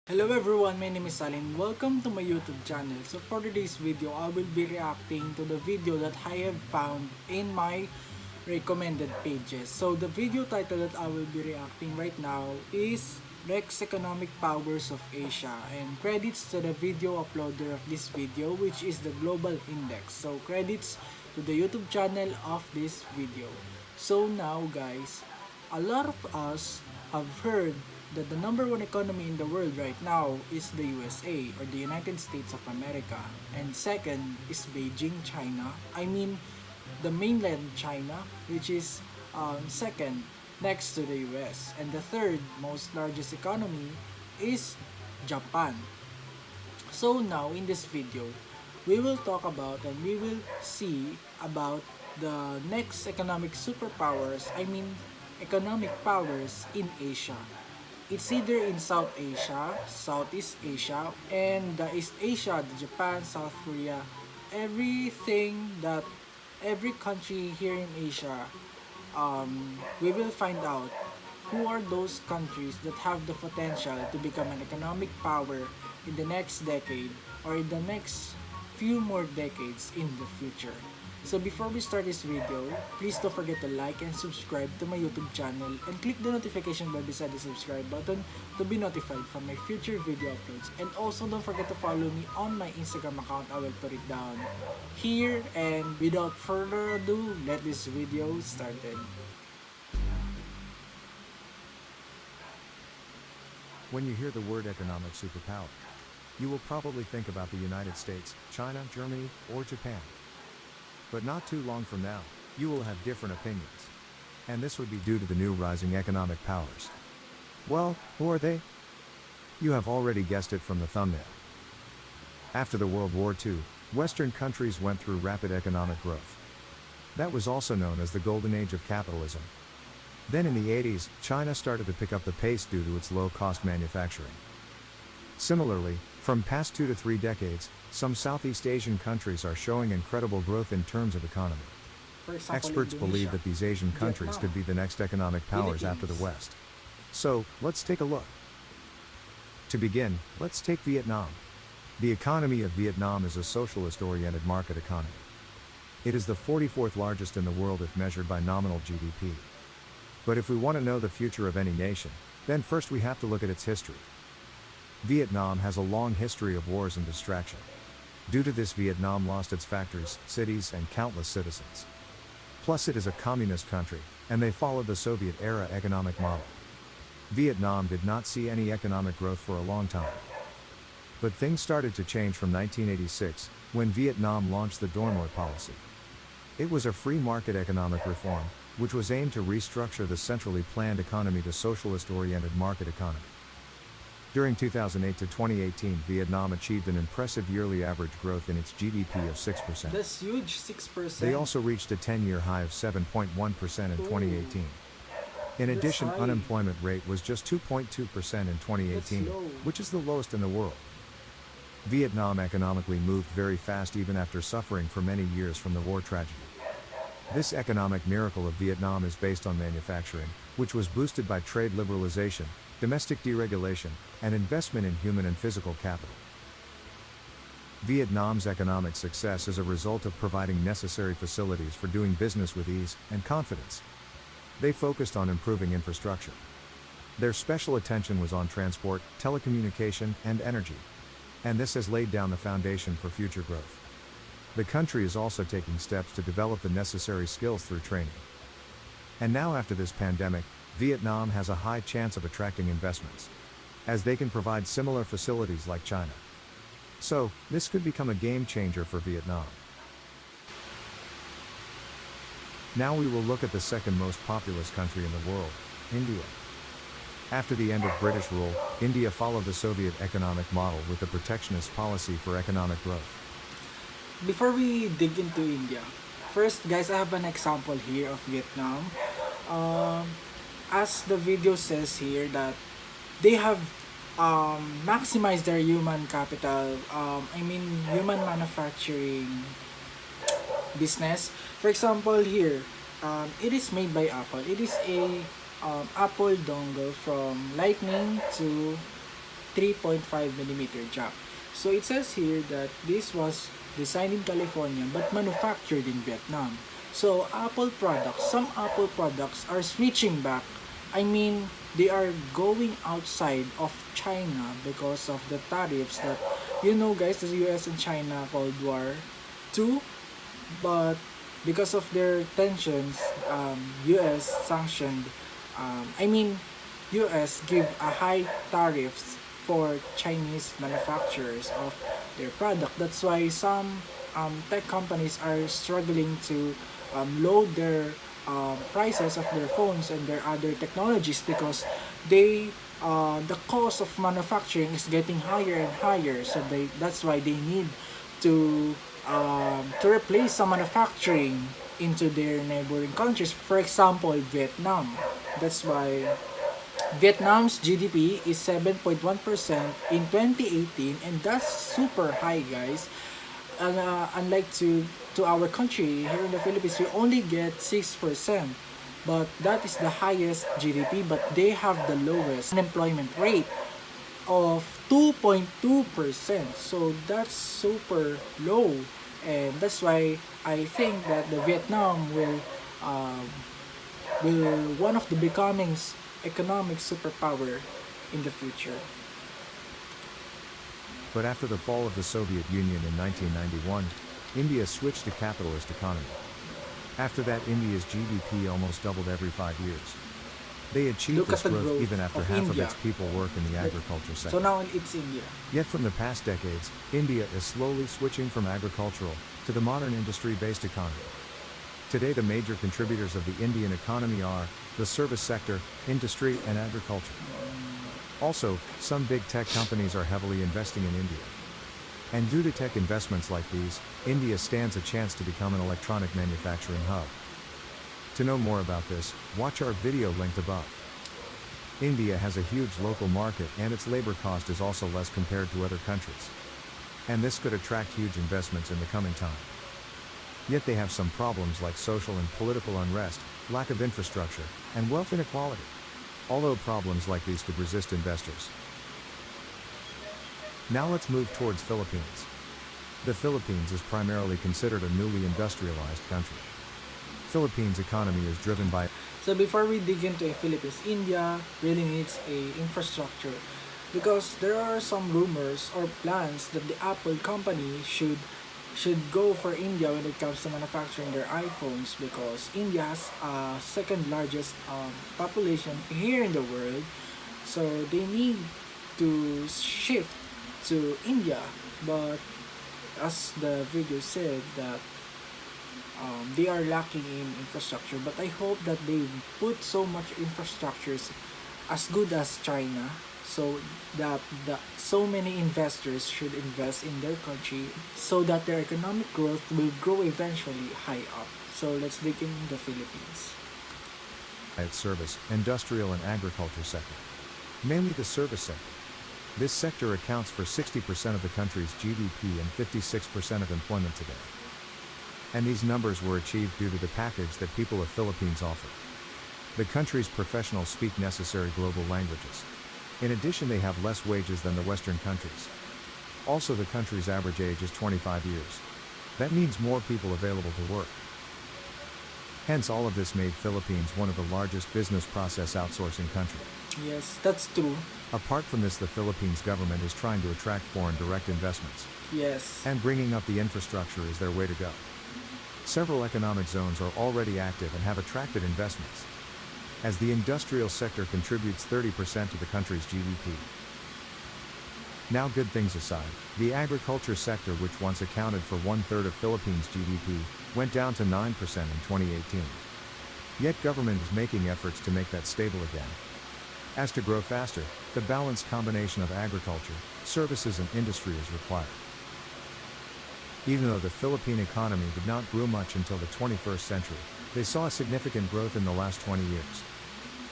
Hello everyone, my name is Alin. Welcome to my YouTube channel. So for today's video, I will be reacting to the video that I have found in my recommended pages. So the video title that I will be reacting right now is Rex Economic Powers of Asia, and credits to the video uploader of this video, which is the Global Index. So credits to the YouTube channel of this video. So now guys, a lot of us have heard that the number one economy in the world right now is the USA, or the United States of America, and second is Beijing, China. I mean the mainland China, which is second next to the US, and the third most largest economy is Japan. So now in this video, we will talk about and we will see about the next economic superpowers, I mean economic powers in Asia. It's either in South Asia, Southeast Asia, and the East Asia, the Japan, South Korea, everything that every country here in Asia, we will find out who are those countries that have the potential to become an economic power in the next decade or in the next few more decades in the future. So before we start this video, please don't forget to like and subscribe to my YouTube channel and click the notification bell beside the subscribe button to be notified from my future video uploads. And also don't forget to follow me on my Instagram account. I will put it down here, and without further ado, let this video started. When you hear the word economic superpower, you will probably think about the United States, China, Germany, or Japan. But not too long from now, you will have different opinions. And this would be due to the new rising economic powers. Well, who are they? You have already guessed it from the thumbnail. After the World War II, Western countries went through rapid economic growth. That was also known as the Golden Age of capitalism. Then in the 80s, China started to pick up the pace due to its low-cost manufacturing. Similarly, from past 2 to 3 decades, some Southeast Asian countries are showing incredible growth in terms of economy. For example, Experts Indonesia, believe that these Asian countries Vietnam, could be the next economic powers after the Philippines. West. So, let's take a look. To begin, let's take Vietnam. The economy of Vietnam is a socialist-oriented market economy. It is the 44th largest in the world if measured by nominal GDP. But if we want to know the future of any nation, then first we have to look at its history. Vietnam has a long history of wars and distraction. Due to this, Vietnam lost its factories, cities, and countless citizens. Plus, it is a communist country, and they followed the Soviet-era economic model. Vietnam did not see any economic growth for a long time. But things started to change from 1986, when Vietnam launched the Doi Moi policy. It was a free market economic reform, which was aimed to restructure the centrally planned economy to socialist-oriented market economy. During 2008 to 2018, Vietnam achieved an impressive yearly average growth in its GDP of 6%. That's huge, 6%. They also reached a 10-year high of 7.1% in 2018. In That's addition, high. unemployment rate was just 2.2% in 2018, That's low. which is the lowest in the world. Vietnam economically moved very fast even after suffering for many years from the war tragedy. This economic miracle of Vietnam is based on manufacturing, which was boosted by trade liberalization, domestic deregulation, and investment in human and physical capital. Vietnam's economic success is a result of providing necessary facilities for doing business with ease and confidence. They focused on improving infrastructure. Their special attention was on transport, telecommunication, and energy. And this has laid down the foundation for future growth. The country is also taking steps to develop the necessary skills through training. And now, after this pandemic, Vietnam has a high chance of attracting investments, as they can provide similar facilities like China. So, this could become a game changer for Vietnam. Now we will look at the second most populous country in the world, India. After the end of British rule, India followed the Soviet economic model with a protectionist policy for economic growth. Before we dig into India, first guys, I have an example here of Vietnam. As the video says here, that they have maximized their human capital, I mean human manufacturing business. For example here, it is made by Apple. It is a Apple dongle from Lightning to 3.5 millimeter jack. So it says here that this was designed in California but manufactured in Vietnam. So some Apple products are switching back. I mean, they are going outside of China because of the tariffs that, guys, the US and China Cold War 2, but because of their tensions, US sanctioned, I mean, US give a high tariffs for Chinese manufacturers of their product. That's why some tech companies are struggling to load their prices of their phones and their other technologies because the cost of manufacturing is getting higher and higher. So that's why they need to replace some manufacturing into their neighboring countries. For example, Vietnam. That's why Vietnam's GDP is 7.1% in 2018, and that's super high, guys. And unlike to our country here in the Philippines, we only get 6%, but that is the highest GDP. But they have the lowest unemployment rate of 2.2%. So that's super low, and that's why I think that the Vietnam will one of the becoming economic superpower in the future. But after the fall of the Soviet Union in 1991, India switched to capitalist economy. After that, India's GDP almost doubled every 5 years. They achieved Look this at the growth growth even after of half India. of its people work in the agriculture sector. So now it's India. Yet from the past decades, India is slowly switching from agricultural to the modern industry-based economy. Today the major contributors of the Indian economy are the service sector, industry, and agriculture. Also, some big tech companies are heavily investing in India. And due to tech investments like these, India stands a chance to become an electronic manufacturing hub. To know more about this, watch our video linked above. India has a huge local market and its labor cost is also less compared to other countries. And this could attract huge investments in the coming time. Yet they have some problems like social and political unrest, lack of infrastructure, and wealth inequality. Although problems like these could resist investors. Now let's move towards Philippines. The Philippines is primarily considered a newly industrialized country. Philippines' economy is driven by. So before we dig into the Philippines, India really needs a infrastructure because there are some rumors or plans that the Apple company should go for India when it comes to manufacturing their iPhones, because India has second largest population here in the world, so they need to shift to India. But as the video said that they are lacking in infrastructure, but I hope that they put so much infrastructures as good as China, so that so many investors should invest in their country so that their economic growth will grow eventually high up. So let's dig in the Philippines. Its service, industrial and agriculture sector. Mainly the service sector. This sector accounts for 60% of the country's GDP and 56% of employment today. And these numbers were achieved due to the package that people of Philippines offer. The country's professionals speak necessary global languages. In addition, they have less wages than the Western countries. Also, the country's average age is 25 years. That means more people available to work. Hence, all of this made Philippines one of the largest business process outsourcing countries. Yes, that's true. Apart from this, the Philippines government is trying to attract foreign direct investments. Yes. And bringing up the infrastructure is their way to go. Several economic zones are already active and have attracted investments, as the industrial sector contributes 30% to the country's GDP. Now, good things aside, the agriculture sector, which once accounted for 1/3 of Philippines' GDP, went down to 9% in 2018. Yet government is making efforts to make that stable again. As to grow faster, the balanced combination of agriculture, services and industry is required. Even though the Philippine economy did not grow much until the 21st century, they saw a significant growth in the last 20 years.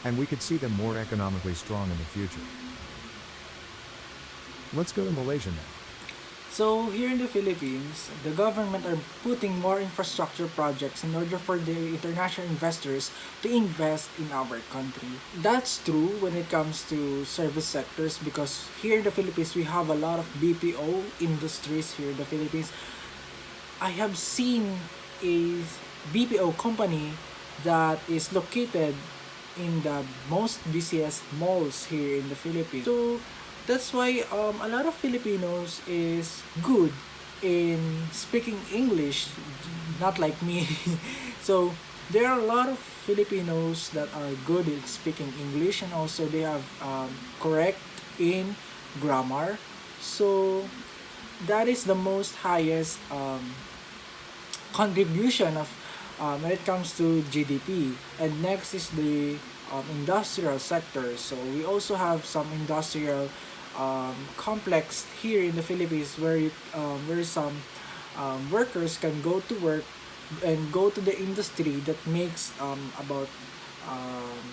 And we could see them more economically strong in the future. Let's go to Malaysia now. So here in the Philippines, the government are putting more infrastructure projects in order for the international investors to invest in our country. That's true when it comes to service sectors, because here in the Philippines we have a lot of BPO industries here in the Philippines. I have seen a BPO company that is located in the most busiest malls here in the Philippines. So that's why a lot of Filipinos is good in speaking English, not like me. So there are a lot of Filipinos that are good in speaking English, and also they have correct in grammar. So that is the most highest contribution of when it comes to GDP. And next is the industrial sector. So we also have some industrial complex here in the Philippines where some workers can go to work and go to the industry that makes about um,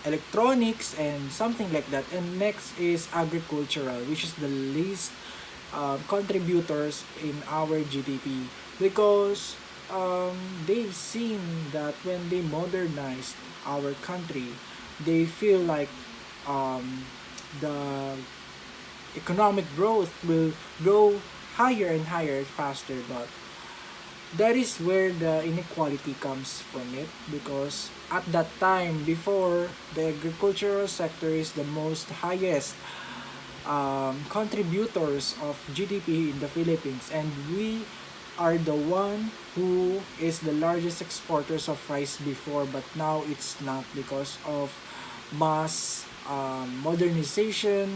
electronics and something like that. And next is agricultural, which is the least contributors in our GDP, because they've seen that when they modernized our country, they feel like um, the economic growth will grow higher and higher faster. But that is where the inequality comes from it, because at that time before, the agricultural sector is the most highest contributors of GDP in the Philippines, and we are the one who is the largest exporters of rice before, but now it's not, because of mass modernization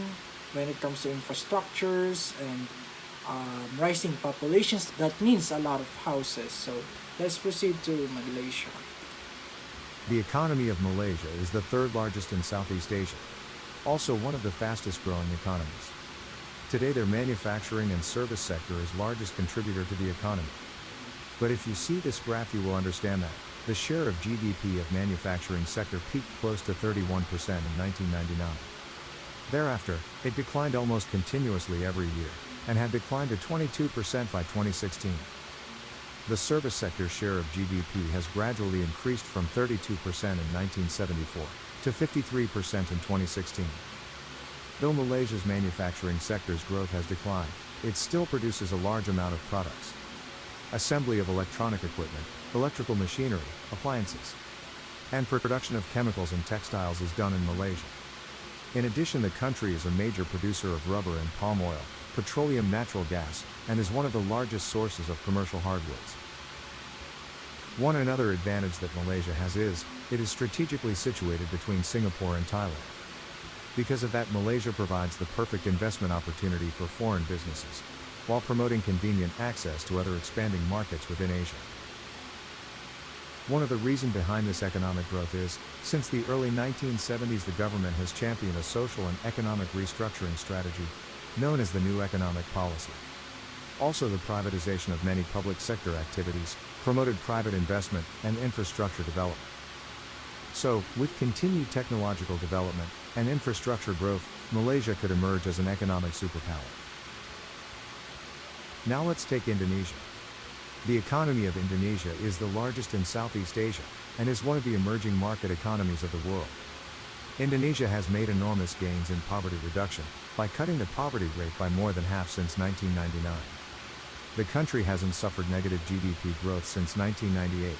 when it comes to infrastructures and rising populations. That means a lot of houses. So let's proceed to Malaysia. The economy of Malaysia is the third largest in Southeast Asia, also one of the fastest growing economies. Today their manufacturing and service sector is largest contributor to the economy. But if you see this graph you will understand that the share of GDP of manufacturing sector peaked close to 31% in 1999. Thereafter, it declined almost continuously every year, and had declined to 22% by 2016. The service sector share of GDP has gradually increased from 32% in 1974 to 53% in 2016. Though Malaysia's manufacturing sector's growth has declined, it still produces a large amount of products. Assembly of electronic equipment, electrical machinery, appliances, and production of chemicals and textiles is done in Malaysia. In addition, the country is a major producer of rubber and palm oil, petroleum, natural gas, and is one of the largest sources of commercial hardwoods. One another advantage that Malaysia has is, it is strategically situated between Singapore and Thailand. Because of that, Malaysia provides the perfect investment opportunity for foreign businesses, while promoting convenient access to other expanding markets within Asia. One of the reasons behind this economic growth is, since the early 1970s the government has championed a social and economic restructuring strategy, known as the New Economic Policy. Also, the privatization of many public sector activities promoted private investment and infrastructure development. So, with continued technological development and infrastructure growth, Malaysia could emerge as an economic superpower. Now let's take Indonesia. The economy of Indonesia is the largest in Southeast Asia, and is one of the emerging market economies of the world. Indonesia has made enormous gains in poverty reduction, by cutting the poverty rate by more than half since 1999. The country hasn't suffered negative GDP growth since 1998.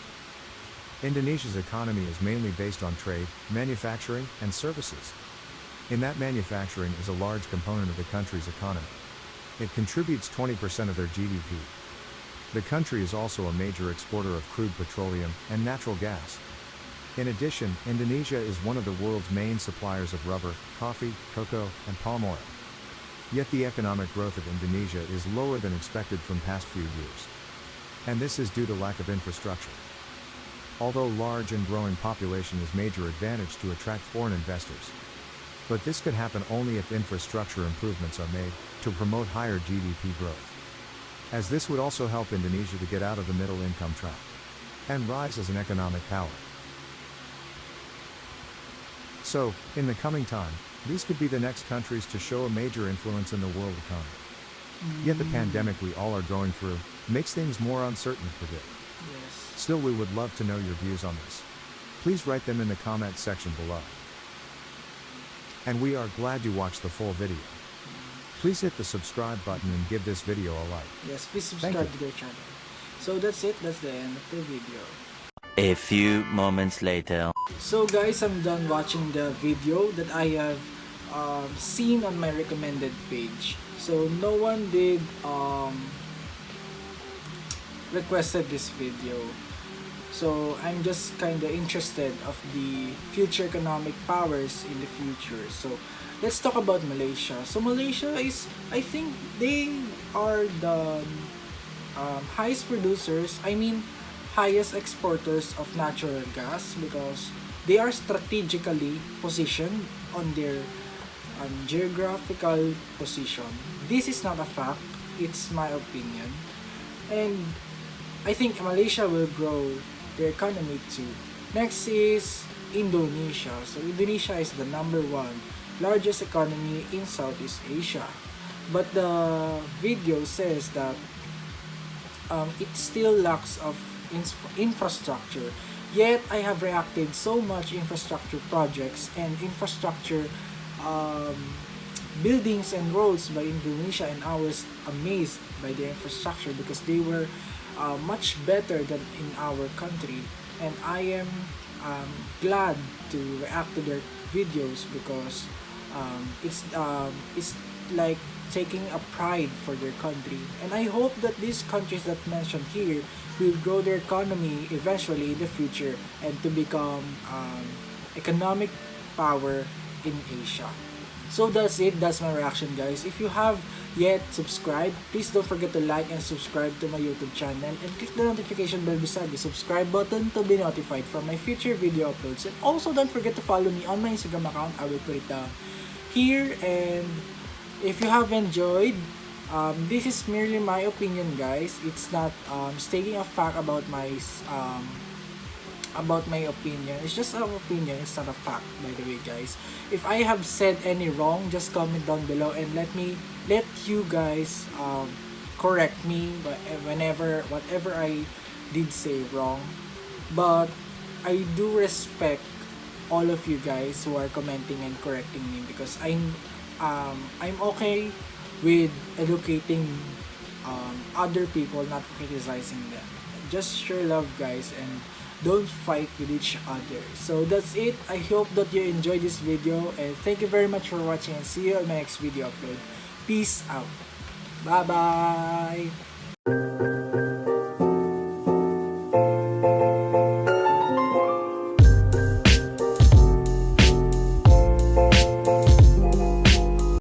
Indonesia's economy is mainly based on trade, manufacturing, and services. In that, manufacturing is a large component of the country's economy. It contributes 20% of their GDP. The country is also a major exporter of crude petroleum and natural gas. In addition, Indonesia is one of the world's main suppliers of rubber, coffee, cocoa, and palm oil. Yet the economic growth of Indonesia is lower than expected from past few years. And this is due to lack of infrastructure. Although large and growing population is major advantage to attract foreign investors. But this could happen only if infrastructure improvements are made to promote higher GDP growth. As this would also help Indonesia to get out of the middle income trap and rise as an economic power. So, in the coming time, these could be the next countries to show a major influence in the world economy. Yet the pandemic we all are going through makes things more uncertain to predict. Yes. Still, we would love to know your views on this. Please write them in the comment section below. And we are glad you watched the full video. Please hit the subscribe button and give this video a like. Yes, please Thank subscribe you. to their channel. So that's it. That's the end of the video. A few moments later. So guys, I'm done watching the video that I have seen on my recommended page. So no one did requested this video. So I'm just kind of interested of the future economic powers in the future. So let's talk about Malaysia. So Malaysia is, I think they are the highest producers, highest exporters of natural gas, because they are strategically positioned on their geographical position. This is not a fact, it's my opinion. And I think Malaysia will grow their economy too. Next is Indonesia. So Indonesia is the number one largest economy in Southeast Asia. But the video says that it still lacks of infrastructure. Yet I have reacted so much infrastructure projects and infrastructure buildings and roads by Indonesia, and I was amazed by the infrastructure because they were much better than in our country, and I am glad to react to their videos because it's like taking a pride for their country, and I hope that these countries that mentioned here will grow their economy eventually in the future and to become economic power in Asia. So that's it. That's my reaction, guys. If you have yet subscribed, please don't forget to like and subscribe to my YouTube channel and click the notification bell beside the subscribe button to be notified from my future video uploads. And also don't forget to follow me on my Instagram account. I will put it down here. And if you have enjoyed, this is merely my opinion, guys. It's not stating a fact about my opinion. It's just an opinion, it's not a fact, by the way, guys. If I have said any wrong, just comment down below and let you guys correct me whatever I did say wrong. But I do respect all of you guys who are commenting and correcting me, because I'm okay with educating other people, not criticizing them. Just share love, guys, and don't fight with each other. So that's it. I hope that you enjoyed this video, and thank you very much for watching, and see you on my next video upload. Peace out. Bye bye.